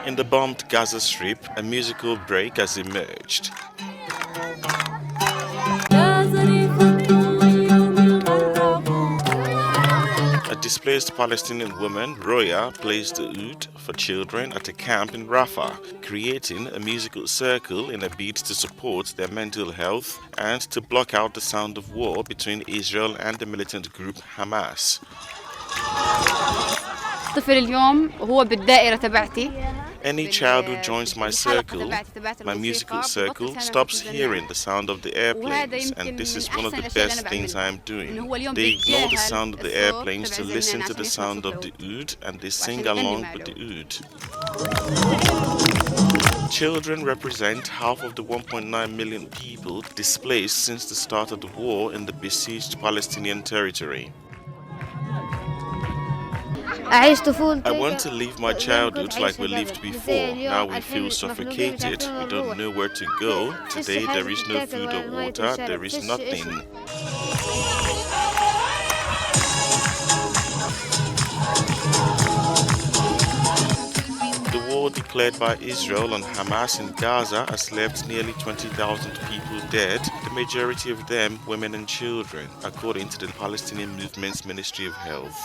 In the bombed Gaza Strip, a musical break has emerged. A displaced Palestinian woman, Roya, plays the oud for children at a camp in Rafah, creating a musical circle in a bid to support their mental health and to block out the sound of war between Israel and the militant group Hamas. الطفل اليوم هو بالدائرة تبعتي. Any child who joins my circle, my musical circle, stops hearing the sound of the airplanes, and this is one of the best things I am doing. They ignore the sound of the airplanes to listen to the sound of the oud, and they sing along with the oud. Children represent half of the 1.9 million people displaced since the start of the war in the besieged Palestinian territory. I want to live my childhood like we lived before. Now we feel suffocated. We don't know where to go. Today there is no food or water. There is nothing. The war declared by Israel on Hamas in Gaza has left nearly 20,000 people dead, the majority of them women and children, according to the Palestinian Movement's Ministry of Health.